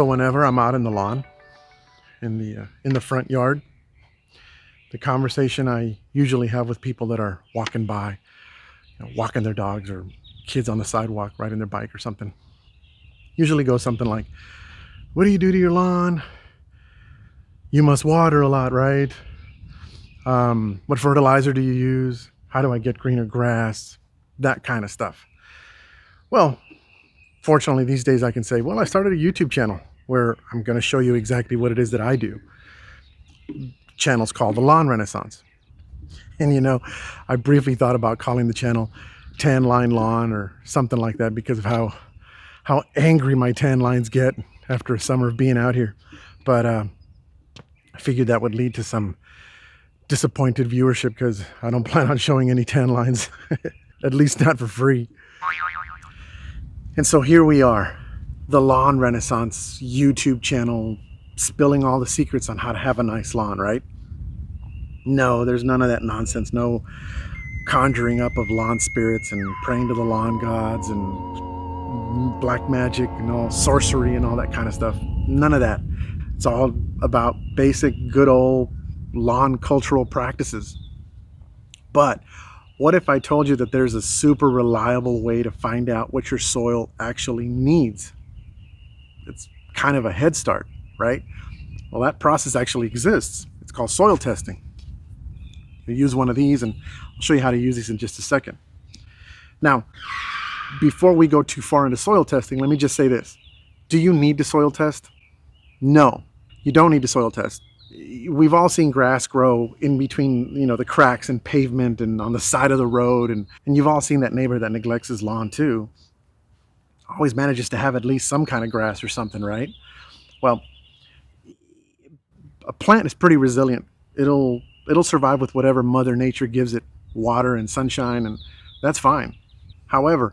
So whenever I'm out in the lawn, in the front yard, the conversation I usually have with people that are walking by, walking their dogs, or kids on the sidewalk riding their bike or something, usually goes something like, "What do you do to your lawn? You must water a lot, right? What fertilizer do you use? How do I get greener grass?" That kind of stuff. Well, fortunately these days I can say, well, I started a YouTube channel where I'm going to show you exactly what it is that I do. Channel's called The Lawn Renaissance. And I briefly thought about calling the channel Tan Line Lawn or something like that because of how angry my tan lines get after a summer of being out here. But I figured that would lead to some disappointed viewership because I don't plan on showing any tan lines, at least not for free. And so here we are, the Lawn Renaissance YouTube channel, spilling all the secrets on how to have a nice lawn, right? No, there's none of that nonsense. No conjuring up of lawn spirits and praying to the lawn gods and black magic and all sorcery and all that kind of stuff. None of that. It's all about basic, good old lawn cultural practices. But what if I told you that there's a super reliable way to find out what your soil actually needs? It's kind of a head start, right? Well, that process actually exists. It's called soil testing. You use one of these, and I'll show you how to use these in just a second. Now, before we go too far into soil testing, let me just say this. Do you need to soil test? No, you don't need to soil test. We've all seen grass grow in between, the cracks in pavement and on the side of the road. And you've all seen that neighbor that neglects his lawn too. Always manages to have at least some kind of grass or something, right? Well, a plant is pretty resilient. It'll survive with whatever Mother Nature gives it, water and sunshine, and that's fine. However,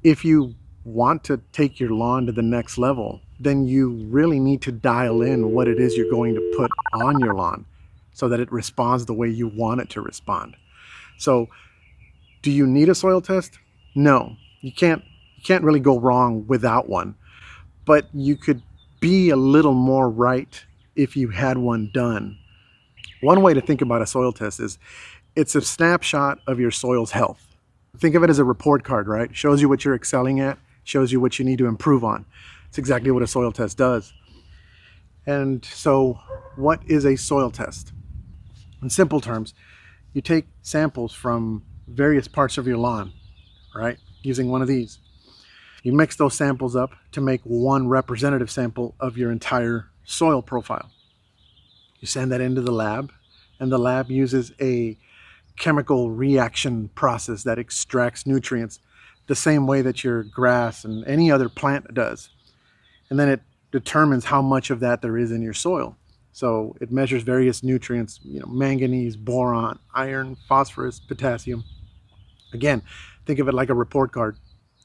if you want to take your lawn to the next level, then you really need to dial in what it is you're going to put on your lawn so that it responds the way you want it to respond. So, do you need a soil test? No, you can't really go wrong without one, but you could be a little more right if you had one done. One way to think about a soil test is it's a snapshot of your soil's health. Think of it as a report card, right? Shows you what you're excelling at, shows you what you need to improve on. It's exactly what a soil test does. And so what is a soil test? In simple terms, you take samples from various parts of your lawn, right? Using one of these. You mix those samples up to make one representative sample of your entire soil profile. You send that into the lab, and the lab uses a chemical reaction process that extracts nutrients the same way that your grass and any other plant does. And then it determines how much of that there is in your soil. So it measures various nutrients, manganese, boron, iron, phosphorus, potassium. Again, think of it like a report card.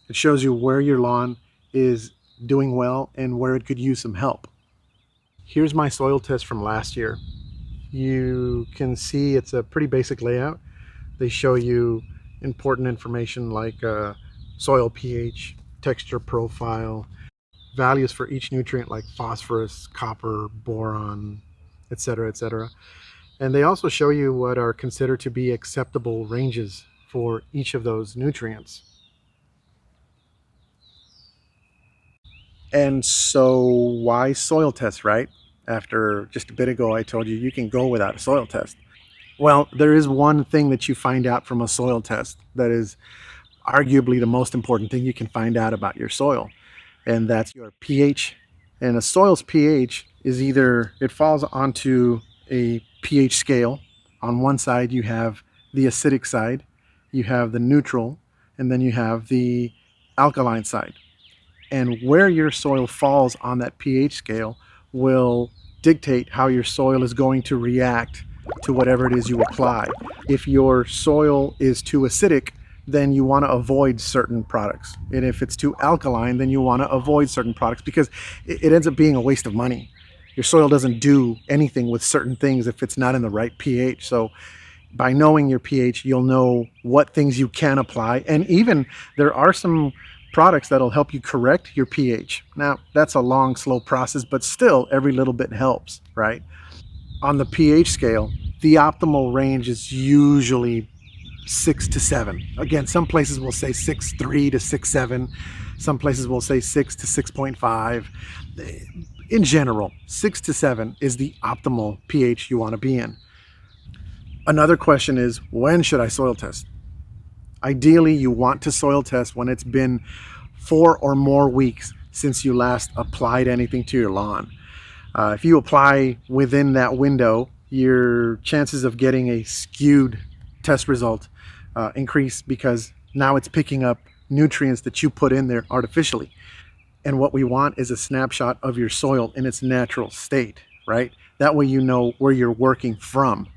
It shows you where your lawn is doing well and where it could use some help. Here's my soil test from last year. You can see it's a pretty basic layout. They show you important information like soil pH, texture profile, values for each nutrient like phosphorus, copper, boron, etc., etc. And they also show you what are considered to be acceptable ranges for each of those nutrients. And so why soil test, right? After just a bit ago, I told you you can go without a soil test. Well, there is one thing that you find out from a soil test that is arguably the most important thing you can find out about your soil, and that's your pH. And a soil's pH is it falls onto a pH scale. On one side, you have the acidic side, you have the neutral, and then you have the alkaline side. And where your soil falls on that pH scale will dictate how your soil is going to react to whatever it is you apply. If your soil is too acidic, then you want to avoid certain products. And if it's too alkaline, then you want to avoid certain products because it ends up being a waste of money. Your soil doesn't do anything with certain things if it's not in the right pH. So by knowing your pH, you'll know what things you can apply. And even there are some products that'll help you correct your pH. Now, that's a long, slow process, but still every little bit helps, right? On the pH scale, the optimal range is usually 6 to 7. Again, some places will say 6.3 to 6.7. Some places will say 6 to 6.5. In general, 6 to 7 is the optimal pH you want to be in. Another question is, when should I soil test? Ideally, you want to soil test when it's been 4 or more weeks since you last applied anything to your lawn. If you apply within that window, your chances of getting a skewed test result increase, because now it's picking up nutrients that you put in there artificially. And what we want is a snapshot of your soil in its natural state, right? That way you know where you're working from.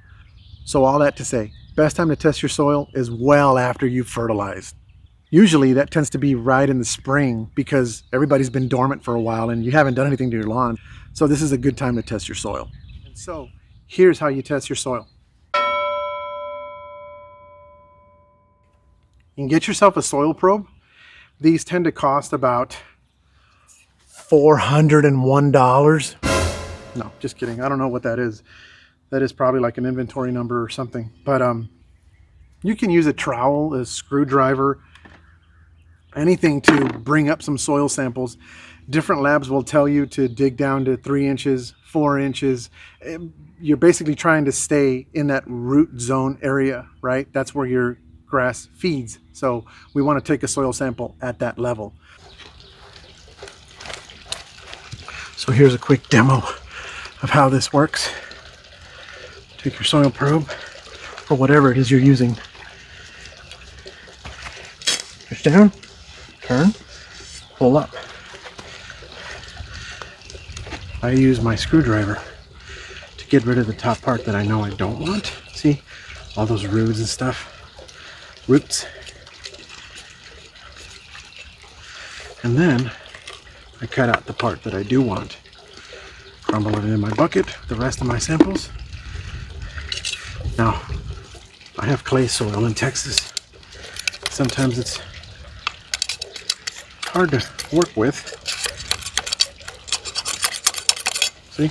So all that to say, best time to test your soil is well after you've fertilized. Usually that tends to be right in the spring because everybody's been dormant for a while and you haven't done anything to your lawn. So this is a good time to test your soil. And so here's how you test your soil. You can get yourself a soil probe. These tend to cost about $401. No, just kidding. I don't know what that is. That is probably like an inventory number or something. But you can use a trowel, a screwdriver, anything to bring up some soil samples. Different labs will tell you to dig down to 3 inches, 4 inches. You're basically trying to stay in that root zone area, right? That's where your grass feeds. So we want to take a soil sample at that level. So here's a quick demo of how this works. Take your soil probe or whatever it is you're using. Push down, turn, pull up. I use my screwdriver to get rid of the top part that I know I don't want. See, all those roots and stuff. Roots. And then I cut out the part that I do want. Crumble it in my bucket with the rest of my samples. Now, I have clay soil in Texas. Sometimes it's hard to work with. See?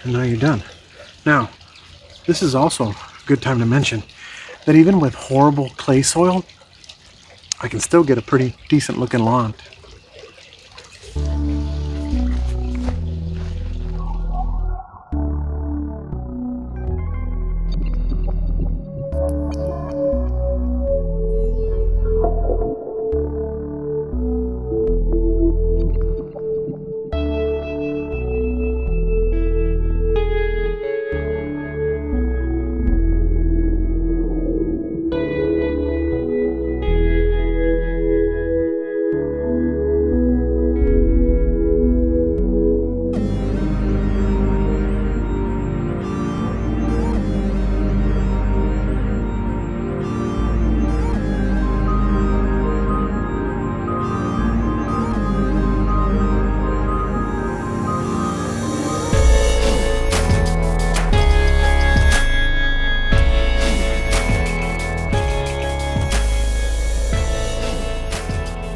And now you're done. Now, this is also a good time to mention that even with horrible clay soil, I can still get a pretty decent looking lawn.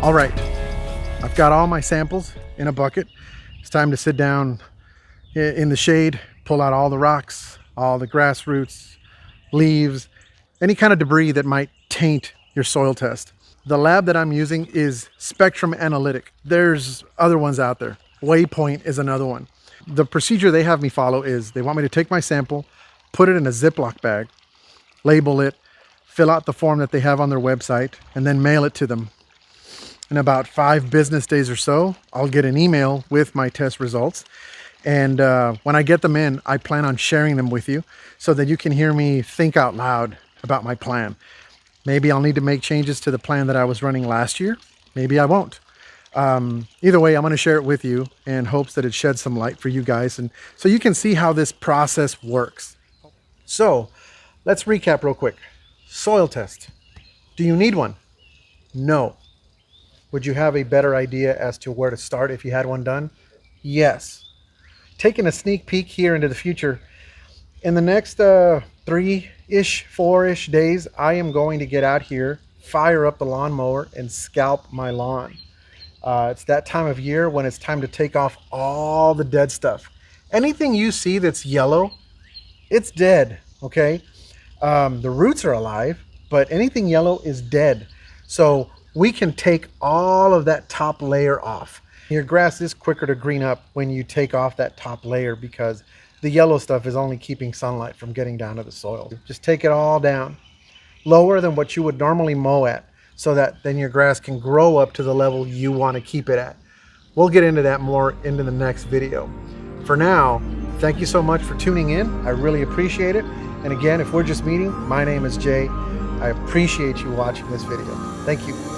All right, I've got all my samples in a bucket. It's time to sit down in the shade, pull out all the rocks, all the grass roots, leaves, any kind of debris that might taint your soil test. The lab that I'm using is Spectrum Analytic. There's other ones out there. Waypoint is another one. The procedure they have me follow is they want me to take my sample, put it in a Ziploc bag, label it, fill out the form that they have on their website, and then mail it to them. In about 5 business days or so, I'll get an email with my test results. And when I get them in, I plan on sharing them with you so that you can hear me think out loud about my plan. Maybe I'll need to make changes to the plan that I was running last year. Maybe I won't. Either way, I'm going to share it with you in hopes that it sheds some light for you guys, and so you can see how this process works. So let's recap real quick. Soil test. Do you need one? No. Would you have a better idea as to where to start if you had one done? Yes. Taking a sneak peek here into the future, in the next 3-ish, 4-ish days, I am going to get out here fire up the lawnmower and scalp my lawn. It's that time of year when it's time to take off all the dead stuff. Anything you see that's yellow, it's dead, okay? The roots are alive, but anything yellow is dead. So we can take all of that top layer off. Your grass is quicker to green up when you take off that top layer because the yellow stuff is only keeping sunlight from getting down to the soil. Just take it all down, lower than what you would normally mow at, so that then your grass can grow up to the level you want to keep it at. We'll get into that more into the next video. For now, thank you so much for tuning in. I really appreciate it. And again, if we're just meeting, my name is Jay. I appreciate you watching this video. Thank you.